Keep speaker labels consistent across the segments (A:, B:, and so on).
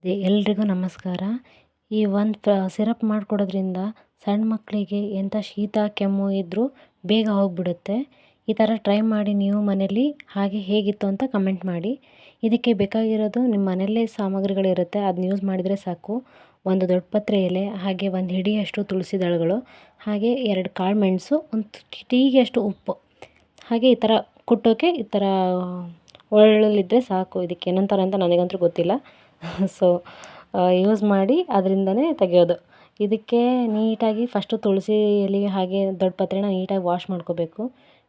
A: ಎಲ್ರಿಗೂ ನಮಸ್ಕಾರ. ಈ ಒಂದು ಸಿರಪ್ ಮಾಡಿಕೊಡೋದ್ರಿಂದ ಸಣ್ಣ ಮಕ್ಕಳಿಗೆ ಎಂಥ ಶೀತ ಕೆಮ್ಮು ಇದ್ದರೂ ಬೇಗ ಹೋಗಿಬಿಡುತ್ತೆ. ಈ ಥರ ಟ್ರೈ ಮಾಡಿ ನೀವು ಮನೇಲಿ, ಹಾಗೆ ಹೇಗಿತ್ತು ಅಂತ ಕಮೆಂಟ್ ಮಾಡಿ. ಇದಕ್ಕೆ ಬೇಕಾಗಿರೋದು ನಿಮ್ಮ ಮನೆಯಲ್ಲೇ ಸಾಮಗ್ರಿಗಳಿರುತ್ತೆ, ಅದನ್ನ ಯೂಸ್ ಮಾಡಿದರೆ ಸಾಕು. ಒಂದು ದೊಡ್ಡ ಪತ್ರೆ ಎಲೆ, ಹಾಗೆ ಒಂದು ಹಿಡಿಯಷ್ಟು ತುಳಸಿ ದಳಗಳು, ಹಾಗೆ 2 ಕಾಳು ಮೆಣಸು, ಒಂದು ಟೀಗೆ ಅಷ್ಟು ಉಪ್ಪು, ಹಾಗೆ ಈ ಥರ ಕುಟ್ಟೋಕ್ಕೆ ಈ ಥರ ಒರಳಲ್ಲಿದ್ದರೆ ಸಾಕು. ಇದಕ್ಕೆ ಏನಂತಾರೆ ಅಂತ ನನಗಂತೂ ಗೊತ್ತಿಲ್ಲ. ಸೊ ಯೂಸ್ ಮಾಡಿ ಅದರಿಂದನೇ ತೆಗೆಯೋದು. ಇದಕ್ಕೆ ನೀಟಾಗಿ ಫಸ್ಟು ತುಳಸಿ ಎಲೆ ಹಾಗೆ ದೊಡ್ಡ ಪತ್ರೆನ ನೀಟಾಗಿ ವಾಶ್ ಮಾಡ್ಕೋಬೇಕು.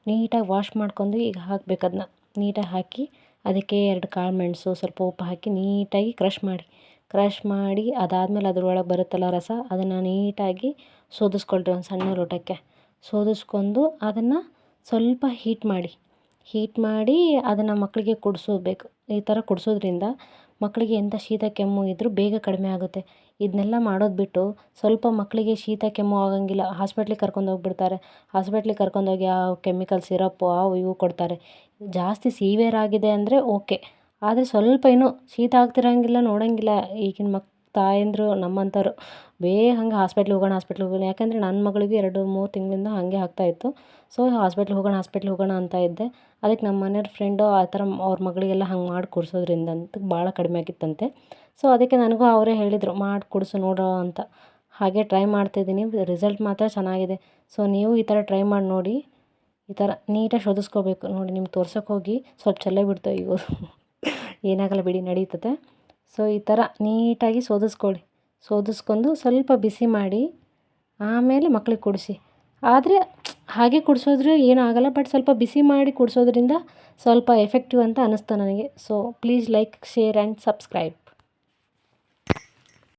A: ನೀಟಾಗಿ ವಾಶ್ ಮಾಡ್ಕೊಂಡು ಈಗ ಹಾಕಬೇಕು. ಅದನ್ನ ನೀಟಾಗಿ ಹಾಕಿ ಅದಕ್ಕೆ 2 ಕಾಳು ಮೆಣಸು, ಸ್ವಲ್ಪ ಉಪ್ಪು ಹಾಕಿ ನೀಟಾಗಿ ಕ್ರಷ್ ಮಾಡಿ ಅದಾದಮೇಲೆ ಅದ್ರೊಳಗೆ ಬರುತ್ತಲ್ಲ ರಸ, ಅದನ್ನು ನೀಟಾಗಿ ಸೋದಿಸ್ಕೊಳ್ರಿ ಒಂದು ಸಣ್ಣ ಲೋಟಕ್ಕೆ. ಸೋದಿಸ್ಕೊಂಡು ಅದನ್ನು ಸ್ವಲ್ಪ ಹೀಟ್ ಮಾಡಿ ಅದನ್ನು ಮಕ್ಕಳಿಗೆ ಕುಡಿಸೋಬೇಕು. ಈ ಥರ ಕುಡಿಸೋದ್ರಿಂದ ಮಕ್ಕಳಿಗೆ ಎಂಥ ಶೀತ ಕೆಮ್ಮು ಇದ್ದರೂ ಬೇಗ ಕಡಿಮೆ ಆಗುತ್ತೆ. ಇದನ್ನೆಲ್ಲ ಮಾಡೋದು ಬಿಟ್ಟು ಸ್ವಲ್ಪ ಮಕ್ಕಳಿಗೆ ಶೀತ ಕೆಮ್ಮು ಆಗಂಗಿಲ್ಲ, ಹಾಸ್ಪಿಟ್ಲಿಗೆ ಕರ್ಕೊಂಡೋಗ್ಬಿಡ್ತಾರೆ. ಹಾಸ್ಪಿಟ್ಲಿಗೆ ಕರ್ಕೊಂಡೋಗಿ ಆ ಕೆಮಿಕಲ್ ಸಿರಪ್ಪು ಅವು ಇವು ಕೊಡ್ತಾರೆ. ಜಾಸ್ತಿ ಸಿವಿಯರ್ ಆಗಿದೆ ಅಂದರೆ ಓಕೆ, ಆದರೆ ಸ್ವಲ್ಪ ಏನೋ ಶೀತ ಆಗ್ತಿರೋಂಗಿಲ್ಲ, ನೋಡೋಂಗಿಲ್ಲ. ಈಗಿನ ತಾಯಂದಿರು ನಮ್ಮಂಥವ್ರು ಬೇಗ ಹಂಗೆ ಹಾಸ್ಪಿಟ್ಲಿಗೆ ಹೋಗೋಣ. ಯಾಕಂದರೆ ನನ್ನ ಮಗಳಿಗೆ 2-3 ತಿಂಗಳಿಂದ ಹಾಗೆ ಆಗ್ತಾಯಿತ್ತು. ಸೊ ಹಾಸ್ಪಿಟ್ಲಿಗೆ ಹೋಗೋಣ ಅಂತ ಇದ್ದೆ. ಅದಕ್ಕೆ ನಮ್ಮ ಮನೆಯವ್ರ ಫ್ರೆಂಡು ಆ ಥರ ಅವ್ರ ಮಗಳಿಗೆಲ್ಲ ಹಂಗೆ ಮಾಡಿ ಕುಡಿಸೋದ್ರಿಂದ ಅಂತ ಭಾಳ ಕಡಿಮೆ ಆಗಿತ್ತಂತೆ. ಸೊ ಅದಕ್ಕೆ ನನಗೂ ಅವರೇ ಹೇಳಿದರು, ಮಾಡಿ ಕುಡಿಸು ನೋಡೋ ಅಂತ. ಹಾಗೆ ಟ್ರೈ ಮಾಡ್ತಾಯಿದ್ದೀನಿ, ರಿಸಲ್ಟ್ ಮಾತ್ರ ಚೆನ್ನಾಗಿದೆ. ಸೊ ನೀವು ಈ ಥರ ಟ್ರೈ ಮಾಡಿ ನೋಡಿ. ಈ ಥರ ನೀಟಾಗಿ ಶೋಧಿಸ್ಕೋಬೇಕು. ನೋಡಿ, ನಿಮ್ಗೆ ತೋರ್ಸೋಕೆ ಹೋಗಿ ಸ್ವಲ್ಪ ಚಲ್ಲೇ ಬಿಡ್ತು. ಅಯ್ಯೋ ಏನಾಗಲ್ಲ ಬಿಡಿ, ನಡೀತದೆ. ಸೊ ಈ ಥರ ನೀಟಾಗಿ ಸೋದಿಸ್ಕೊಂಡು ಸ್ವಲ್ಪ ಬಿಸಿ ಮಾಡಿ ಆಮೇಲೆ ಮಕ್ಳಿಗೆ ಕುಡಿಸಿ. ಆದರೆ ಹಾಗೆ ಕುಡಿಸೋದ್ರೆ ಏನೂ ಆಗೋಲ್ಲ, ಬಟ್ ಸ್ವಲ್ಪ ಬಿಸಿ ಮಾಡಿ ಕುಡಿಸೋದ್ರಿಂದ ಸ್ವಲ್ಪ ಎಫೆಕ್ಟಿವ್ ಅಂತ ಅನ್ನಿಸ್ತು ನನಗೆ. So please like, share and subscribe.